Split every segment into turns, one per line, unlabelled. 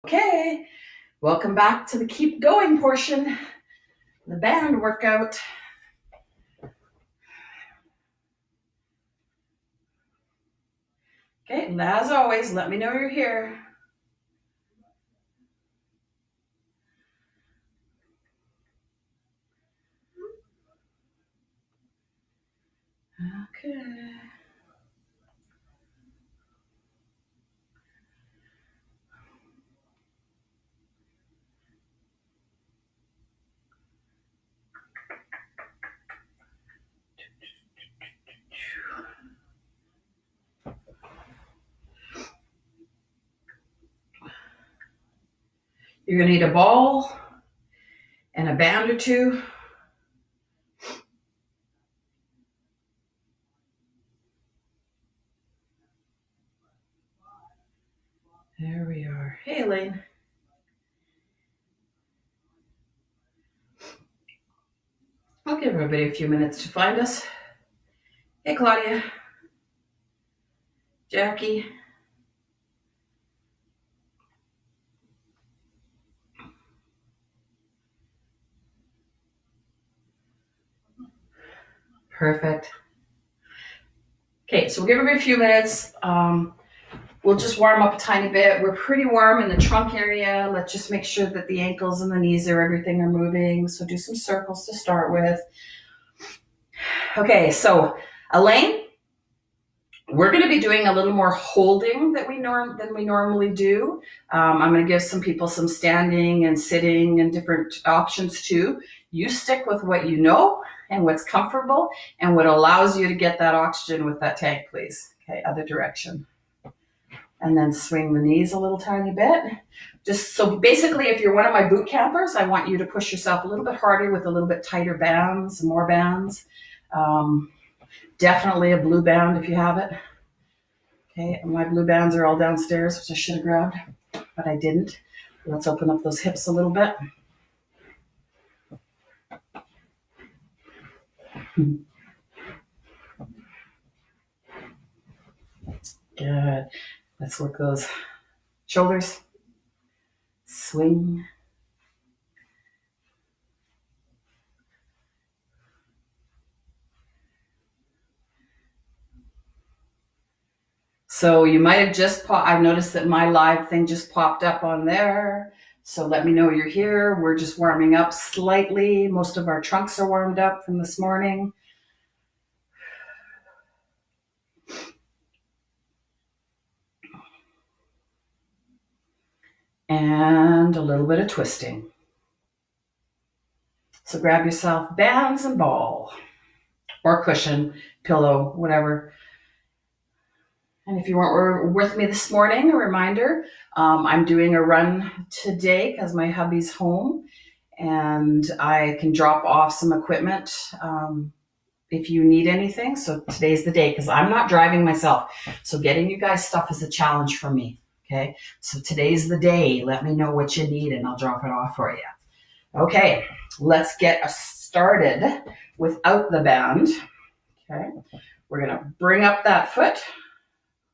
Okay, welcome back to the keep going portion, the band workout. Okay, and as always, let me know you're here. Okay. You're gonna need a ball and a band or two. There we are. Hey, Elaine. I'll give everybody a few minutes to find us. Hey, Claudia, Jackie. Perfect. Okay, so we'll give everybody a few minutes. We'll just warm up a tiny bit. We're pretty warm in the trunk area. Let's just make sure that the ankles and the knees are everything are moving. So do some circles to start with. Okay, so Elaine, we're going to be doing a little more holding than we normally do. I'm going to give some people some standing and sitting and different options too. You stick with what you know and what's comfortable and what allows you to get that oxygen with that tank, please. Okay, other direction. And then swing the knees a little tiny bit. Just so basically, if you're one of my boot campers, I want you to push yourself a little bit harder with a little bit tighter bands, more bands. Definitely a blue band if you have it. Okay, my blue bands are all downstairs, which I should have grabbed, but I didn't. Let's open up those hips a little bit. Good. Let's work those shoulders. Swing. So you might have just I've noticed that my live thing just popped up on there. So let me know you're here. We're just warming up slightly. Most of our trunks are warmed up from this morning. And a little bit of twisting. So grab yourself bands and ball or cushion, pillow, whatever. And if you weren't with me this morning, a reminder, I'm doing a run today because my hubby's home and I can drop off some equipment if you need anything. So today's the day because I'm not driving myself. So getting you guys stuff is a challenge for me. Okay. So today's the day. Let me know what you need and I'll drop it off for you. Okay. Let's get started without the band. Okay. We're going to bring up that foot.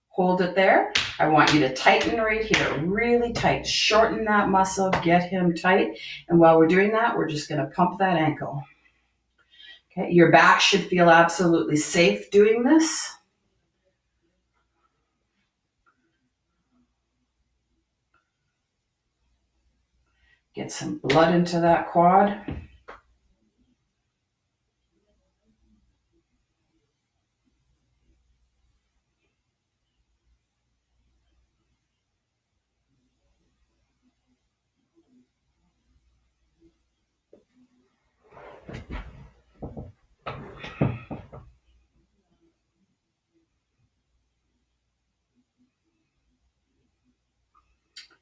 Hold it there. I want you to tighten right here, really tight. Shorten that muscle, get him tight. And while we're doing that, we're just going to pump that ankle. Okay, your back should feel absolutely safe doing this. Get some blood into that quad.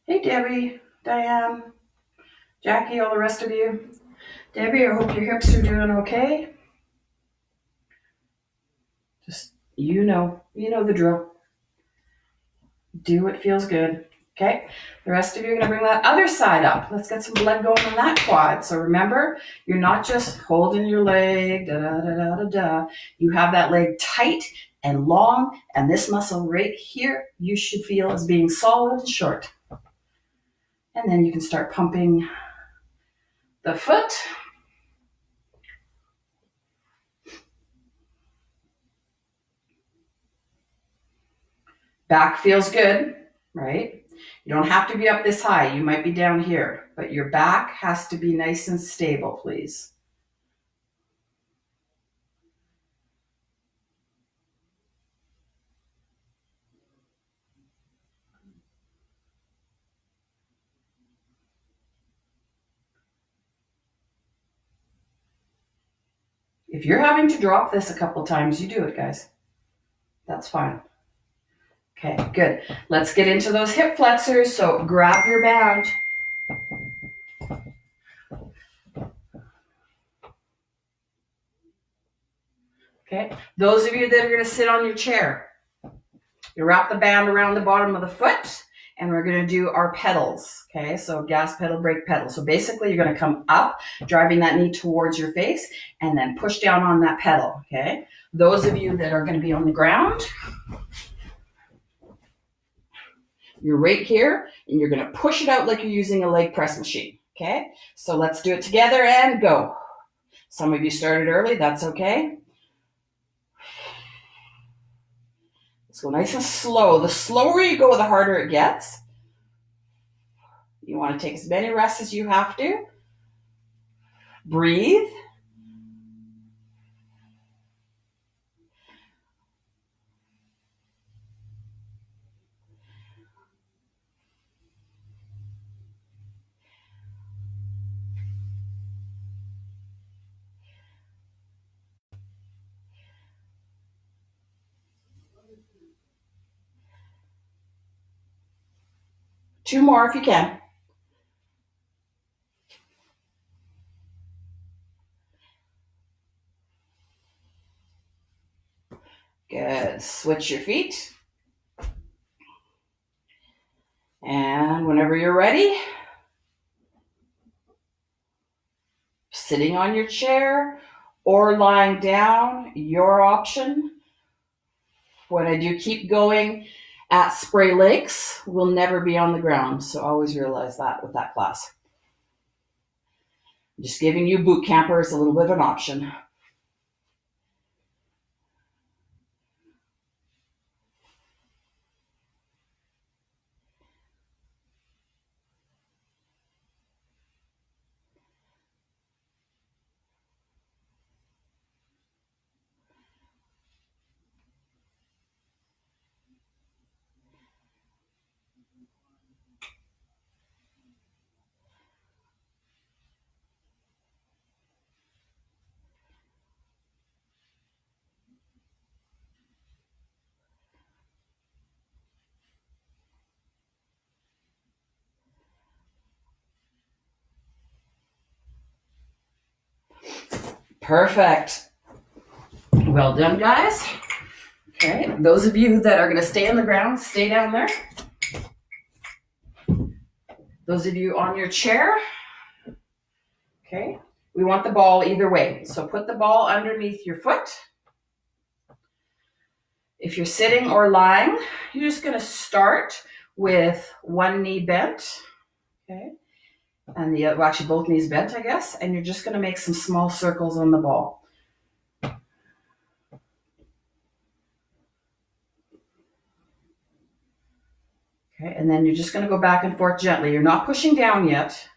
Hey, Debbie, Diane, Jackie, all the rest of you. Debbie, I hope your hips are doing okay. Just, you know the drill. Do what feels good. Okay, the rest of you are going to bring that other side up. Let's get some blood going on that quad. So remember, you're not just holding your leg, da da da da da da. You have that leg tight and long, and this muscle right here, you should feel as being solid and short. And then you can start pumping the foot. Back feels good, right? You don't have to be up this high. You might be down here, but your back has to be nice and stable, please. If you're having to drop this a couple times, you do it, guys. That's fine. Okay, good. Let's get into those hip flexors. So grab your band. Okay, those of you that are going to sit on your chair, you wrap the band around the bottom of the foot, and we're going to do our pedals. Okay, so gas pedal, brake pedal. So basically, you're going to come up, driving that knee towards your face, and then push down on that pedal. Okay, those of you that are going to be on the ground, you're right here, and you're going to push it out like you're using a leg press machine. Okay, so let's do it together and go. Some of you started early, that's okay. Let's go nice and slow. The slower you go, the harder it gets. You want to take as many rests as you have to. Breathe. Two more if you can. Good. Switch your feet. And whenever you're ready, sitting on your chair or lying down, your option. When I do keep going at spray legs, we'll never be on the ground. So always realize that with that class. Just giving you boot campers a little bit of an option. Perfect. Well done, guys. Okay, those of you that are going to stay on the ground, stay down there. Those of you on your chair, okay, we want the ball either way. So put the ball underneath your foot. If you're sitting or lying, you're just going to start with one knee bent, okay, and the other, well, actually both knees bent, I guess, and you're just going to make some small circles on the ball. Okay, and then you're just going to go back and forth gently. You're not pushing down yet.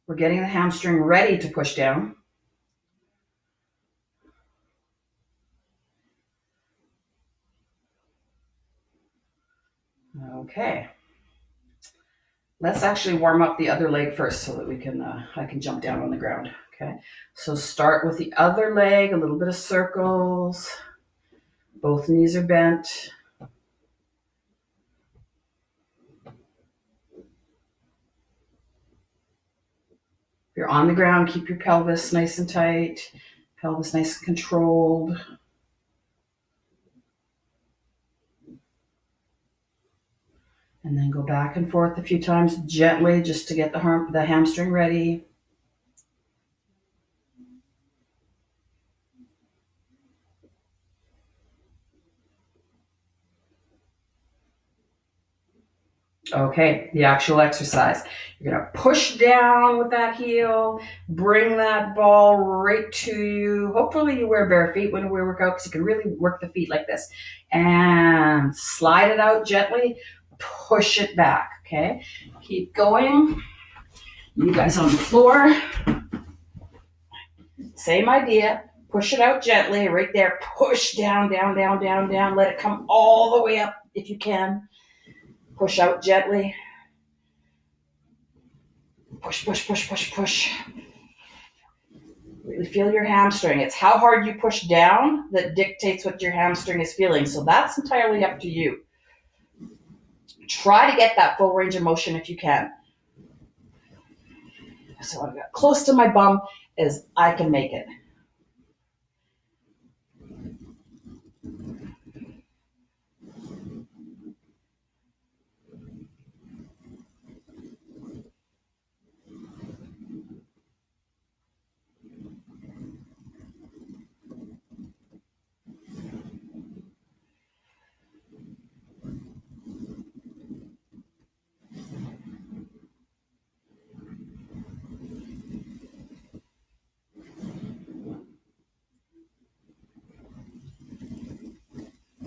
We're getting the hamstring ready to push down. Okay. Let's actually warm up the other leg first so that we can I can jump down on the ground. Okay. So start with the other leg, a little bit of circles. Both knees are bent. If you're on the ground, keep your pelvis nice and tight, pelvis nice and controlled. And then go back and forth a few times gently just to get the hamstring ready. Okay, the actual exercise. You're going to push down with that heel, bring that ball right to you. Hopefully you wear bare feet when we work out because you can really work the feet like this. And slide it out gently, push it back, okay? Keep going. You guys on the floor. Same idea. Push it out gently, right there. Push down, down, down, down, down. Let it come all the way up if you can. Push out gently. Push, push, push, push, push. Really feel your hamstring. It's how hard you push down that dictates what your hamstring is feeling. So that's entirely up to you. Try to get that full range of motion if you can. So I've got close to my bum as I can make it.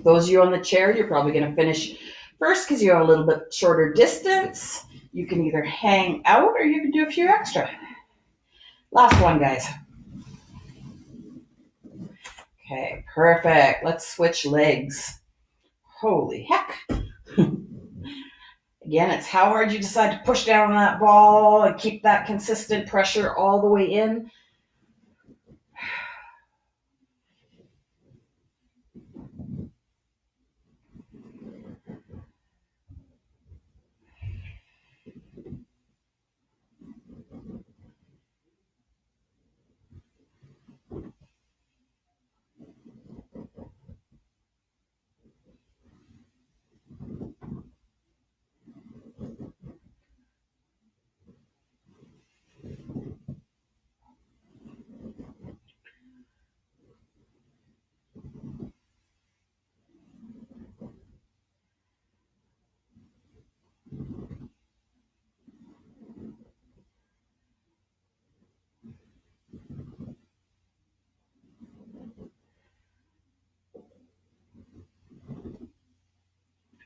Those of you on the chair, you're probably going to finish first because you have a little bit shorter distance. You can either hang out or you can do a few extra. Last one, guys. Okay, perfect. Let's switch legs. Holy heck. Again, it's how hard you decide to push down on that ball and keep that consistent pressure all the way in.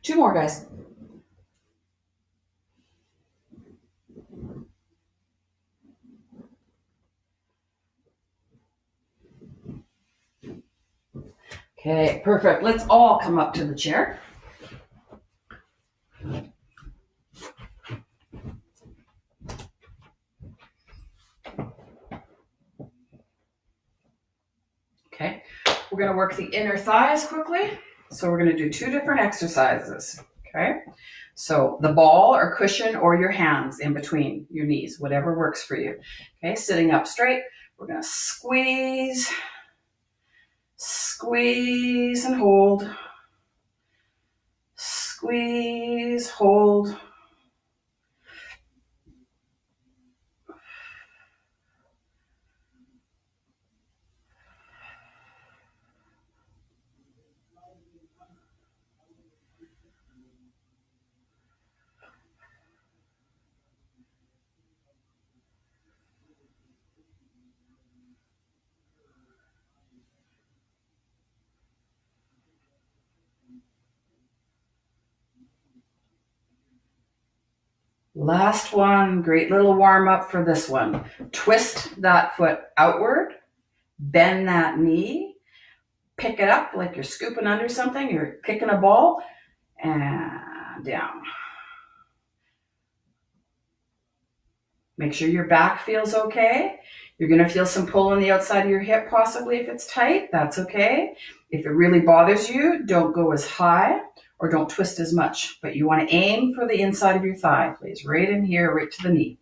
Two more, guys. Okay, perfect. Let's all come up to the chair. Okay, we're going to work the inner thighs quickly. So we're going to do two different exercises. Okay, so the ball or cushion or your hands in between your knees, whatever works for you. Okay, sitting up straight, we're going to squeeze, squeeze and hold, squeeze, hold. Last one, great little warm up for this one. Twist that foot outward, bend that knee, pick it up like you're scooping under something, you're kicking a ball, and down. Make sure your back feels okay. You're going to feel some pull on the outside of your hip, possibly if it's tight. That's okay. If it really bothers you, don't go as high or don't twist as much. But you want to aim for the inside of your thigh, please. Right in here, right to the knee.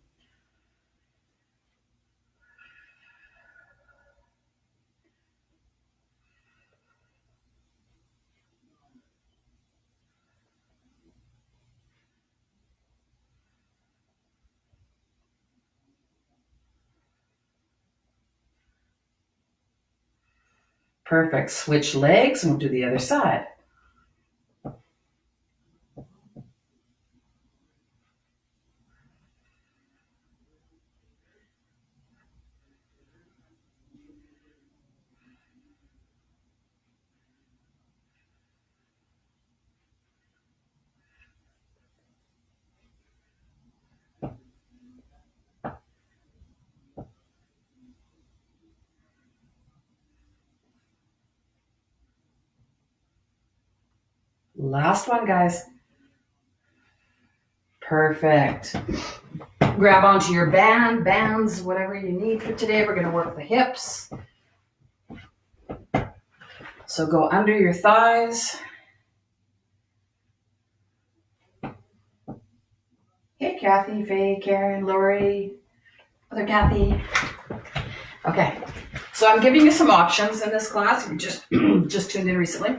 Perfect. Switch legs and we'll do the other side. Last one, guys. Perfect. Grab onto your bands, whatever you need for today. We're going to work the hips. So go under your thighs. Hey, Kathy, Faye, Karen, Lori, other Kathy. Okay, so I'm giving you some options in this class. If you just tuned in recently.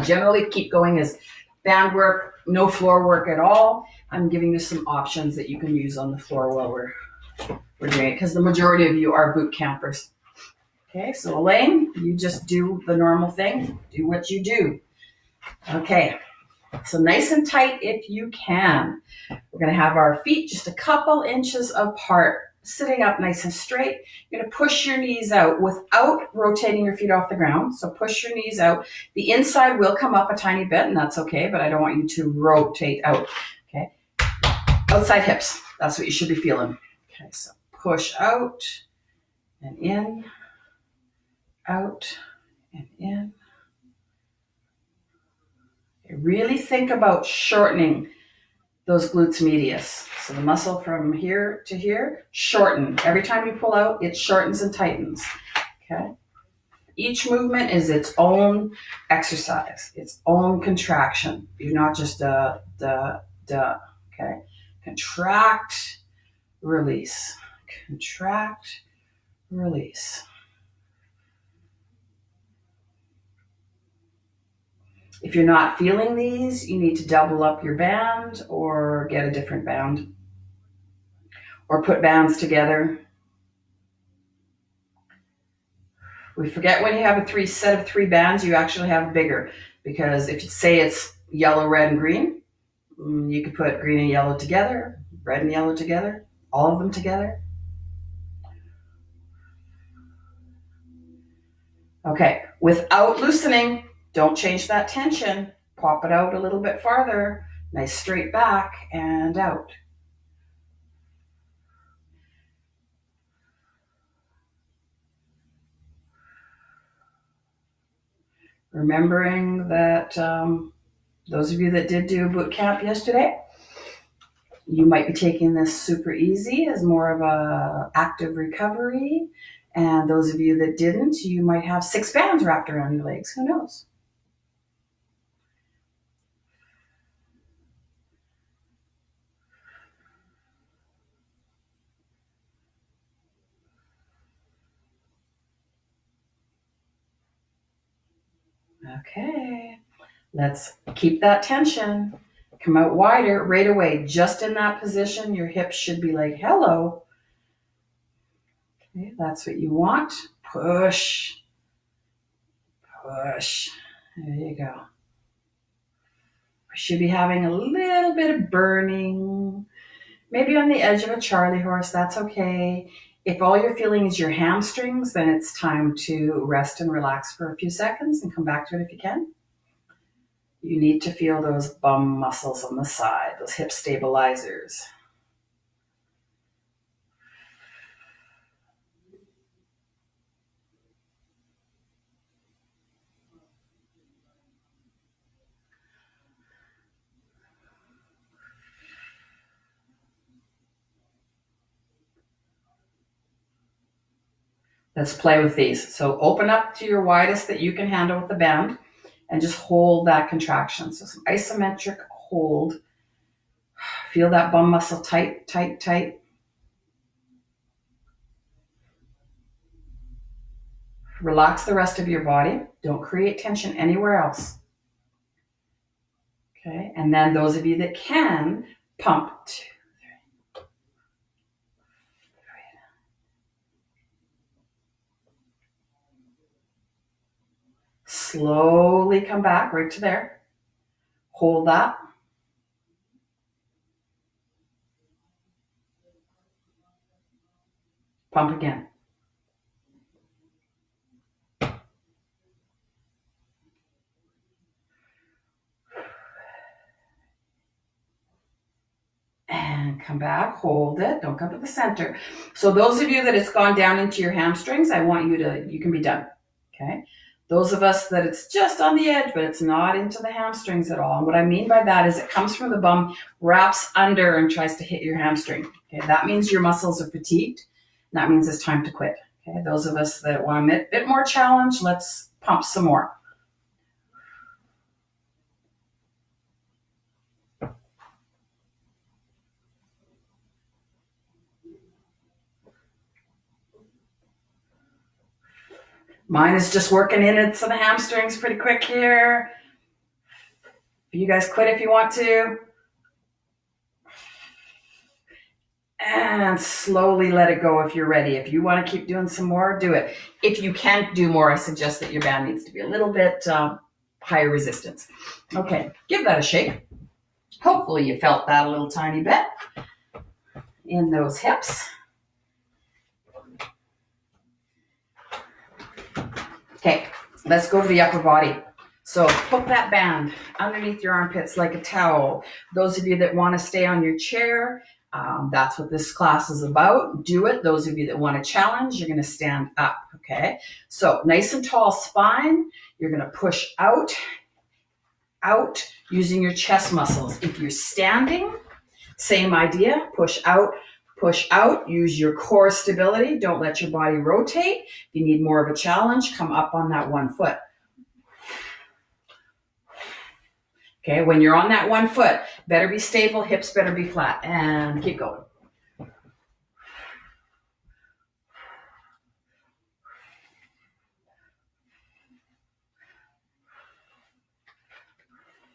Generally, keep going is band work, no floor work at all. I'm giving you some options that you can use on the floor while we're doing it, because the majority of you are boot campers. Okay, so Elaine, you just do the normal thing. Do what you do. Okay, so nice and tight if you can. We're going to have our feet just a couple inches apart, sitting up nice and straight. You're going to push your knees out without rotating your feet off the ground. So push your knees out. The inside will come up a tiny bit, and that's okay, but I don't want you to rotate out. Okay, outside hips. That's what you should be feeling. Okay, so push out and in, out and in. Okay, really think about shortening those glutes medius. So the muscle from here to here, shorten. Every time you pull out, it shortens and tightens. Okay. Each movement is its own exercise, its own contraction. You're not just okay. Contract, release. Contract, release. If you're not feeling these, you need to double up your band or get a different band or put bands together. We forget when you have a set of three bands, you actually have bigger, because if you say it's yellow, red, and green, you could put green and yellow together, red and yellow together, all of them together. Okay, without loosening, don't change that tension. Pop it out a little bit farther. Nice straight back and out. Remembering that those of you that did do boot camp yesterday, you might be taking this super easy as more of a active recovery. And those of you that didn't, you might have 6 bands wrapped around your legs. Who knows? Okay, let's keep that tension. Come out wider right away. Just in that position, your hips should be like, hello. Okay, that's what you want. Push. Push. There you go. We should be having a little bit of burning. Maybe on the edge of a Charlie horse, that's okay. If all you're feeling is your hamstrings, then it's time to rest and relax for a few seconds and come back to it if you can. You need to feel those bum muscles on the side, those hip stabilizers. Let's play with these. So open up to your widest that you can handle with the band and just hold that contraction. So some isometric hold. Feel that bum muscle tight, tight, tight. Relax the rest of your body. Don't create tension anywhere else. Okay, and then those of you that can, pump. 2, 3. Slowly come back right to there. Hold that. Pump again. And come back, hold it. Don't come to the center. So those of you that it's gone down into your hamstrings, I want you can be done. Okay. Those of us that it's just on the edge, but it's not into the hamstrings at all. And what I mean by that is it comes from the bum, wraps under, and tries to hit your hamstring. Okay, that means your muscles are fatigued. That means it's time to quit. Okay, those of us that want a bit more challenge, let's pump some more. Mine is just working into the hamstrings pretty quick here. You guys quit if you want to. And slowly let it go if you're ready. If you want to keep doing some more, do it. If you can't do more, I suggest that your band needs to be a little bit higher resistance. Okay, give that a shake. Hopefully you felt that a little tiny bit in those hips. Okay, let's go to the upper body. So hook that band underneath your armpits like a towel. Those of you that want to stay on your chair, that's what this class is about. Do it. Those of you that want to challenge, you're going to stand up, okay? So nice and tall spine. You're going to push out using your chest muscles. If you're standing, same idea, push out, use your core stability. Don't let your body rotate. If you need more of a challenge, come up on that 1 foot. Okay, when you're on that 1 foot, better be stable, hips better be flat, and keep going.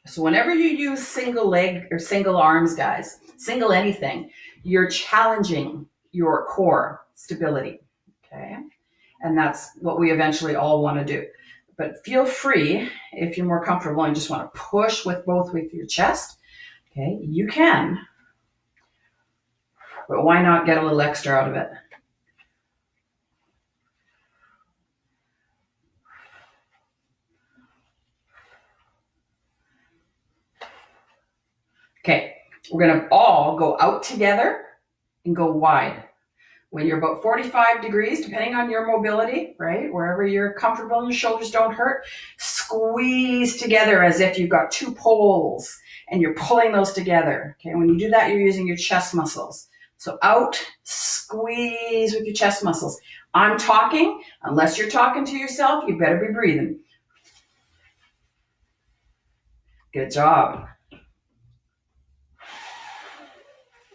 So whenever you use single leg or single arms, guys, single anything, you're challenging your core stability, okay? And that's what we eventually all want to do. But feel free, if you're more comfortable and just want to push with your chest, okay, you can. But why not get a little extra out of it? Okay, we're going to all go out together and go wide. When you're about 45 degrees, depending on your mobility, right, wherever you're comfortable and your shoulders don't hurt, squeeze together as if you've got 2 poles and you're pulling those together. Okay, when you do that, you're using your chest muscles. So out, squeeze with your chest muscles. I'm talking, unless you're talking to yourself, you better be breathing. Good job.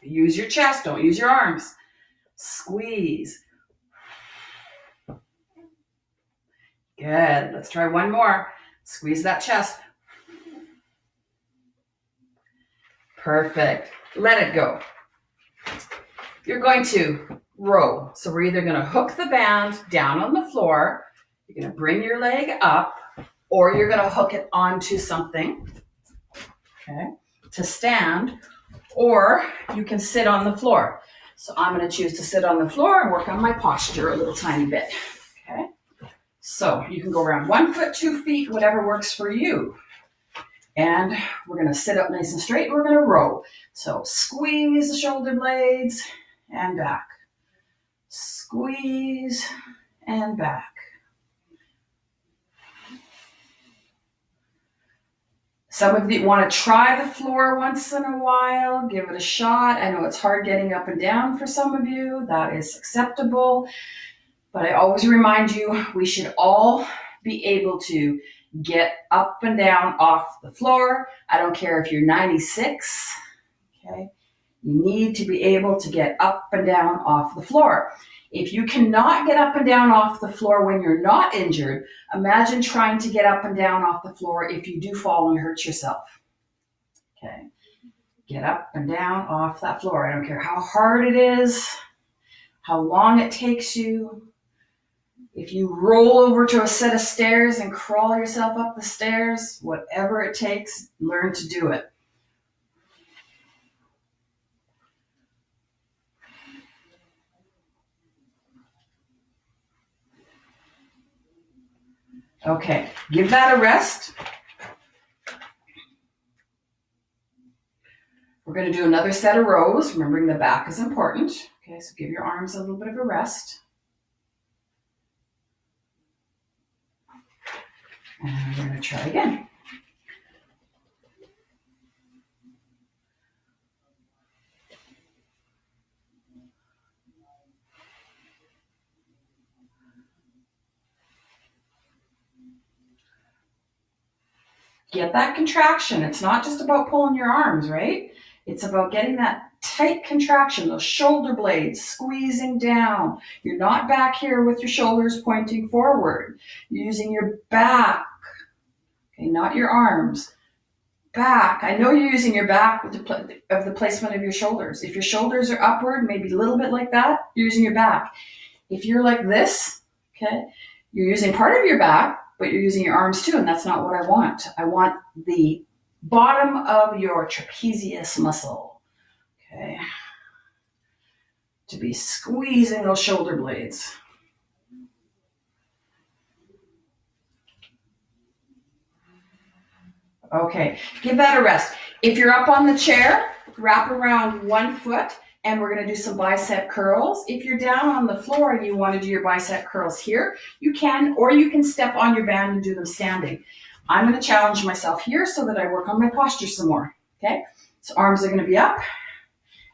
Use your chest, don't use your arms. Squeeze. Good. Let's try one more. Squeeze that chest. Perfect. Let it go. You're going to row. So we're either going to hook the band down on the floor, you're going to bring your leg up, or you're going to hook it onto something, okay, to stand, or you can sit on the floor. So I'm going to choose to sit on the floor and work on my posture a little tiny bit, okay? So you can go around 1 foot, 2 feet, whatever works for you. And we're going to sit up nice and straight. And we're going to row. So squeeze the shoulder blades and back. Squeeze and back. Some of you want to try the floor once in a while. Give it a shot. I know it's hard getting up and down for some of you. That is acceptable. But I always remind you, we should all be able to get up and down off the floor. I don't care if you're 96, okay? You need to be able to get up and down off the floor. If you cannot get up and down off the floor when you're not injured, imagine trying to get up and down off the floor if you do fall and hurt yourself, okay? Get up and down off that floor. I don't care how hard it is, how long it takes you. If you roll over to a set of stairs and crawl yourself up the stairs, whatever it takes, learn to do it. Okay, give that a rest. We're going to do another set of rows. Remembering the back is important. Okay, so give your arms a little bit of a rest. And we're going to try again. Get that contraction. It's not just about pulling your arms, right? It's about getting that tight contraction, those shoulder blades squeezing down. You're not back here with your shoulders pointing forward. You're using your back, okay, not your arms. Back. I know you're using your back with the placement of your shoulders. If your shoulders are upward, maybe a little bit like that, you're using your back. If you're like this, okay, you're using part of your back, but you're using your arms too, and that's not what I want. I want the bottom of your trapezius muscle, okay, to be squeezing those shoulder blades. Okay, give that a rest. If you're up on the chair, wrap around 1 foot, and we're going to do some bicep curls. If you're down on the floor and you want to do your bicep curls here, you can, or you can step on your band and do them standing. I'm going to challenge myself here so that I work on my posture some more. Okay, so arms are going to be up.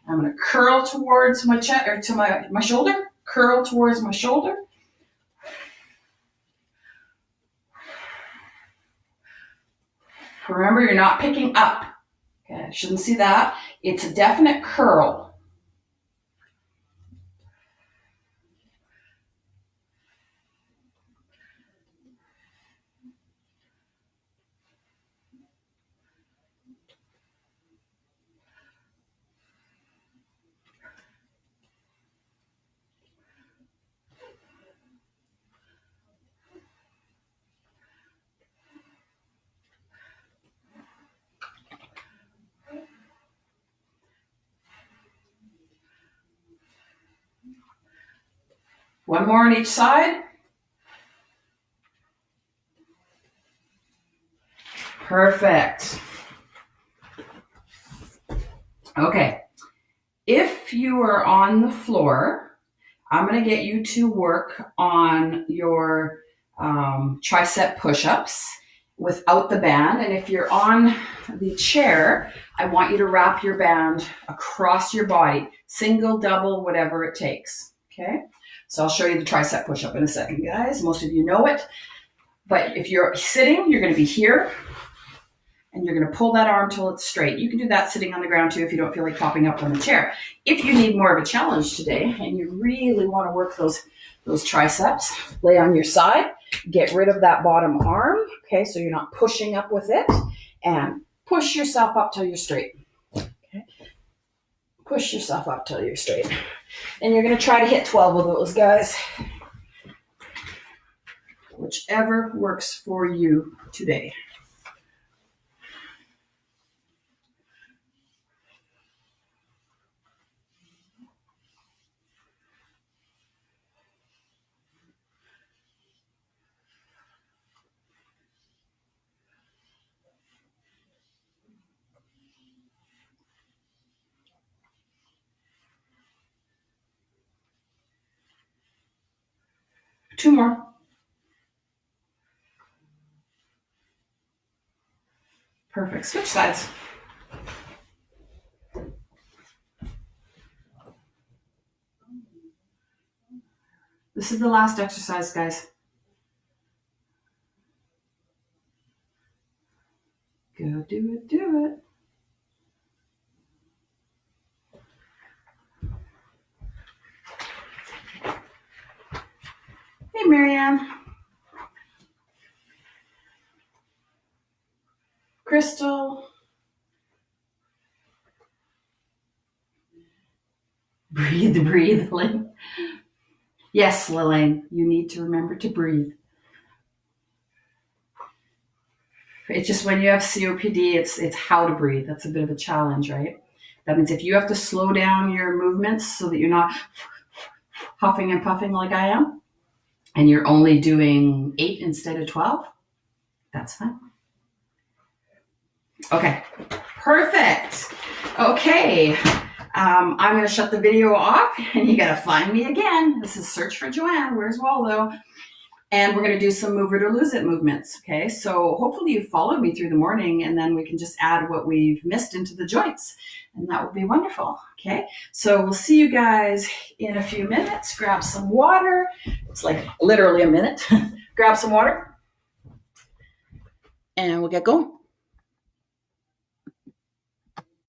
I'm going to curl towards my chest, or to my shoulder, curl towards my shoulder. Remember, you're not picking up. Okay, I shouldn't see that. It's a definite curl. One more on each side. Perfect. Okay. If you are on the floor, I'm going to get you to work on your tricep push-ups without the band. And if you're on the chair, I want you to wrap your band across your body, single, double, whatever it takes. Okay? So I'll show you the tricep push-up in a second, guys. Most of you know it. But if you're sitting, you're going to be here, and you're going to pull that arm till it's straight. You can do that sitting on the ground too if you don't feel like popping up on the chair. If you need more of a challenge today and you really want to work those triceps, lay on your side, get rid of that bottom arm, okay, so you're not pushing up with it, and push yourself up till you're straight. Okay. Push yourself up till you're straight. And you're going to try to hit 12 of those, guys. Whichever works for you today. Two more. Perfect. Switch sides. This is the last exercise, guys. Go do it, do it. Hey, Marianne. Crystal. Breathe, breathe, Lynn. Yes, Lillian, you need to remember to breathe. It's just when you have COPD, it's how to breathe. That's a bit of a challenge, right? That means if you have to slow down your movements so that you're not huffing and puffing like I am, and you're only doing 8 instead of 12, that's fine. Okay, perfect. Okay, I'm going to shut the video off, and you got to find me again. This is Search for Joanne. Where's Waldo? And we're going to do some move it or lose it movements. Okay. So hopefully you followed me through the morning, and then we can just add what we've missed into the joints. And that would be wonderful. Okay. So we'll see you guys in a few minutes. Grab some water. It's like literally a minute. Grab some water and we'll get going.